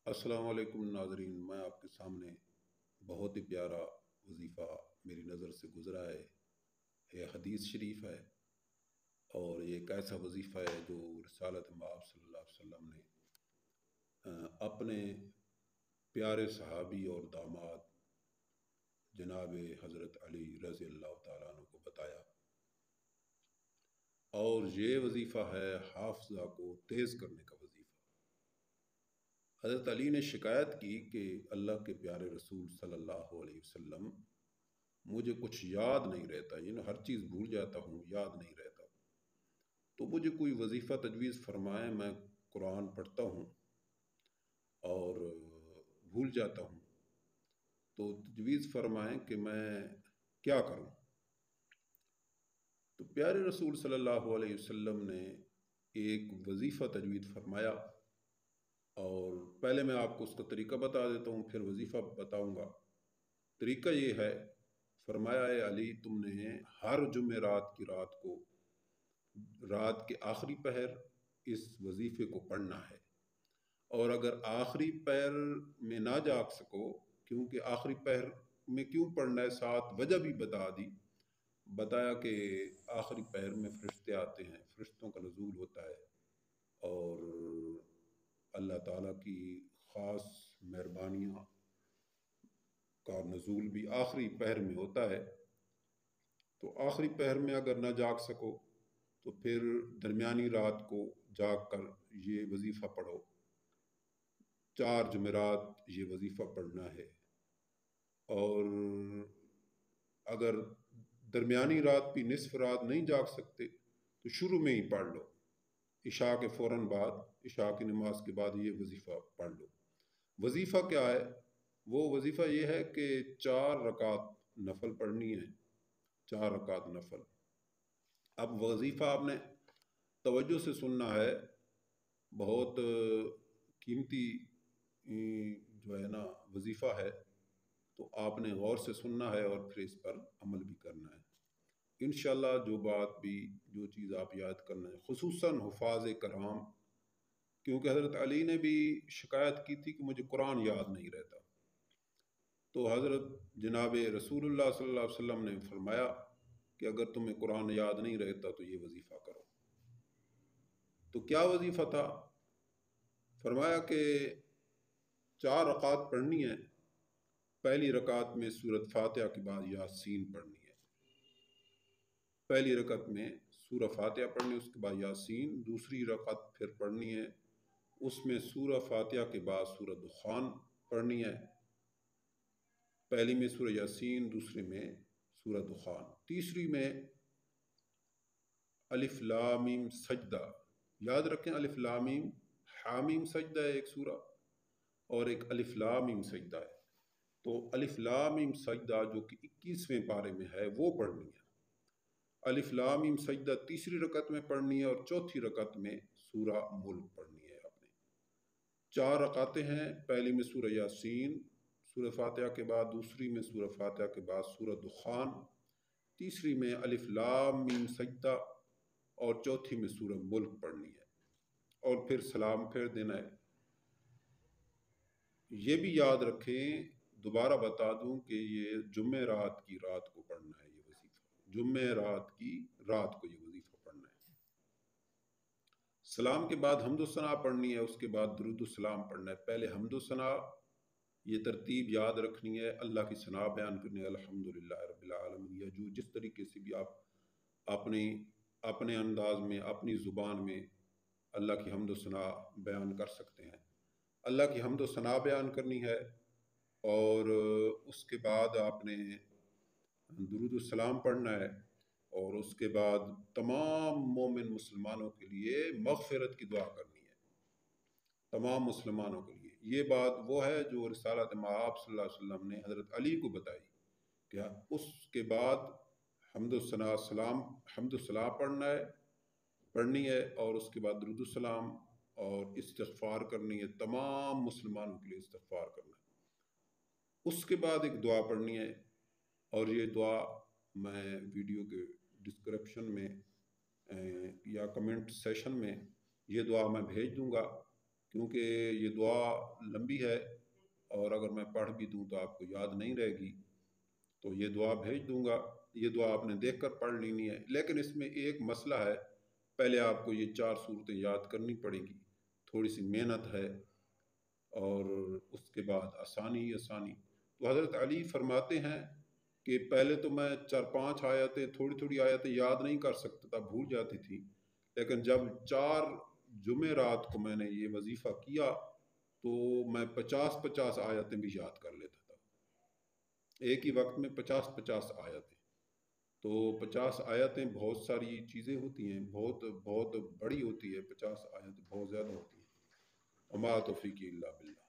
السلام علیکم ناظرین، میں آپ کے سامنے بہت ہی پیارا وظیفہ میری نظر سے گزرا ہے۔ یہ حدیث شریف ہے اور یہ ایک ایسا وظیفہ ہے جو رسالت مآب صلی اللہ علیہ وسلم نے اپنے پیارے صحابی اور داماد جناب حضرت علی رضی اللہ تعالیٰ عنہ کو بتایا، اور یہ وظیفہ ہے حافظہ کو تیز کرنے کا وظیفہ۔ حضرت علی نے شکایت کی کہ اللہ کے پیارے رسول صلی اللہ علیہ وسلم، مجھے کچھ یاد نہیں رہتا، ہر چیز بھول جاتا ہوں، یاد نہیں رہتا، تو مجھے کوئی وظیفہ تجویز فرمائیں۔ میں قرآن پڑھتا ہوں اور بھول جاتا ہوں، تو تجویز فرمائیں کہ میں کیا کروں۔ تو پیارے رسول صلی اللہ علیہ وسلم نے ایک وظیفہ تجویز فرمایا، اور پہلے میں آپ کو اس کا طریقہ بتا دیتا ہوں، پھر وظیفہ بتاؤں گا۔ طریقہ یہ ہے، فرمایا اے علی، تم نے ہر جمعرات کی رات کو، رات کے آخری پہر، اس وظیفے کو پڑھنا ہے۔ اور اگر آخری پہر میں نہ جاگ سکو، کیونکہ آخری پہر میں کیوں پڑھنا ہے، ساتھ وجہ بھی بتا دی، بتایا کہ آخری پہر میں فرشتے آتے ہیں، فرشتوں کا نزول ہوتا ہے، اور اللہ تعالیٰ کی خاص مہربانیاں کا نزول بھی آخری پہر میں ہوتا ہے۔ تو آخری پہر میں اگر نہ جاگ سکو تو پھر درمیانی رات کو جاگ کر یہ وظیفہ پڑھو۔ 4 جمعرات یہ وظیفہ پڑھنا ہے، اور اگر درمیانی رات بھی نصف رات نہیں جاگ سکتے تو شروع میں ہی پڑھ لو، عشاء کے فوراً بعد، عشاء کی نماز کے بعد یہ وظیفہ پڑھ لو۔ وظیفہ کیا ہے؟ وہ وظیفہ یہ ہے کہ 4 رکعت نفل پڑھنی ہے، 4 رکعت نفل۔ اب وظیفہ آپ نے توجہ سے سننا ہے، بہت قیمتی جو ہے نا وظیفہ ہے، تو آپ نے غور سے سننا ہے اور پھر اس پر عمل بھی کرنا ہے انشاءاللہ۔ جو بات بھی، جو چیز آپ یاد کرنا ہے، خصوصاً حفاظ کرام، کیونکہ حضرت علی نے بھی شکایت کی تھی کہ مجھے قرآن یاد نہیں رہتا، تو حضرت جناب رسول اللہ صلی اللہ علیہ وسلم نے فرمایا کہ اگر تمہیں قرآن یاد نہیں رہتا تو یہ وظیفہ کرو۔ تو کیا وظیفہ تھا؟ فرمایا کہ 4 رکعت پڑھنی ہے، پہلی رکعت میں سورۃ فاتحہ کے بعد یاسین پڑھنی ہے۔ پہلی رکعت میں سورہ فاتحہ پڑھنی ہے، اس کے بعد یاسین۔ دوسری رکعت پھر پڑھنی ہے، اس میں سورہ فاتحہ کے بعد سورہ دخان پڑھنی ہے۔ پہلی میں سورہ یاسین، دوسری میں سورہ دخان، تیسری میں الف لام میم سجدہ۔ یاد رکھیں، الف لام میم، حامیم سجدہ ہے ایک سورہ، اور ایک الف لام میم سجدہ ہے۔ تو الف لام میم سجدہ جو کہ 21ویں پارے میں ہے، وہ پڑھنی ہے۔ الف لام میم سجدہ تیسری رکعت میں پڑھنی ہے، اور چوتھی رکعت میں سورہ ملک پڑھنی ہے آپ نے۔ 4 رکعتیں ہیں، پہلی میں سورہ یاسین سورہ فاتحہ کے بعد، دوسری میں سورہ فاتحہ کے بعد سورہ دخان، تیسری میں الف لام میم سجدہ، اور چوتھی میں سورہ ملک پڑھنی ہے، اور پھر سلام پھیر دینا ہے۔ یہ بھی یاد رکھیں، دوبارہ بتا دوں کہ یہ جمعرات کی رات کو پڑھنا ہے، یہ وظیفہ جمعرات کی رات کو یہ وظیفہ پڑھنا ہے۔ سلام کے بعد حمد و ثنا پڑھنی ہے، اس کے بعد درود السلام پڑھنا ہے۔ پہلے حمد و ثنا، یہ ترتیب یاد رکھنی ہے، اللہ کی ثنا بیان کرنی ہے، الحمدللہ رب العالمین، یا جو جس طریقے سے بھی آپ اپنے انداز میں، اپنی زبان میں اللہ کی حمد و ثنا بیان کر سکتے ہیں۔ اللہ کی حمد و ثنا بیان کرنی ہے، اور اس کے بعد آپ نے درود السلام پڑھنا ہے، اور اس کے بعد تمام مومن مسلمانوں کے لیے مغفرت کی دعا کرنی ہے، تمام مسلمانوں کے لیے۔ یہ بات وہ ہے جو رسالت مآب صلی اللہ علیہ وسلم نے حضرت علی کو بتائی کہ اس کے بعد حمد و ثنا، سلام، حمد و ثنا پڑھنی ہے، اور اس کے بعد درود السلام اور استغفار کرنی ہے، تمام مسلمانوں کے لیے استغفار کرنا ہے۔ اس کے بعد ایک دعا پڑھنی ہے، اور یہ دعا میں ویڈیو کے ڈسکرپشن میں یا کمنٹ سیشن میں یہ دعا میں بھیج دوں گا کیونکہ یہ دعا لمبی ہے اور اگر میں پڑھ بھی دوں تو آپ کو یاد نہیں رہے گی، تو یہ دعا بھیج دوں گا، یہ دعا آپ نے دیکھ کر پڑھ لینی ہے۔ لیکن اس میں ایک مسئلہ ہے، پہلے آپ کو یہ 4 صورتیں یاد کرنی پڑیں گی، تھوڑی سی محنت ہے، اور اس کے بعد آسانی ہی آسانی۔ تو حضرت علی فرماتے ہیں کہ پہلے تو میں 4-5 آیتیں، تھوڑی تھوڑی آیتیں یاد نہیں کر سکتا تھا، بھول جاتی تھی، لیکن جب 4 جمعرات کو میں نے یہ وظیفہ کیا تو میں 50-50 آیتیں بھی یاد کر لیتا تھا، ایک ہی وقت میں 50-50 آیتیں۔ تو 50 آیتیں بہت ساری چیزیں ہوتی ہیں، بہت بہت بڑی ہوتی ہے، 50 آیتیں بہت زیادہ ہوتی ہیں۔ وما توفیقی الا باللہ۔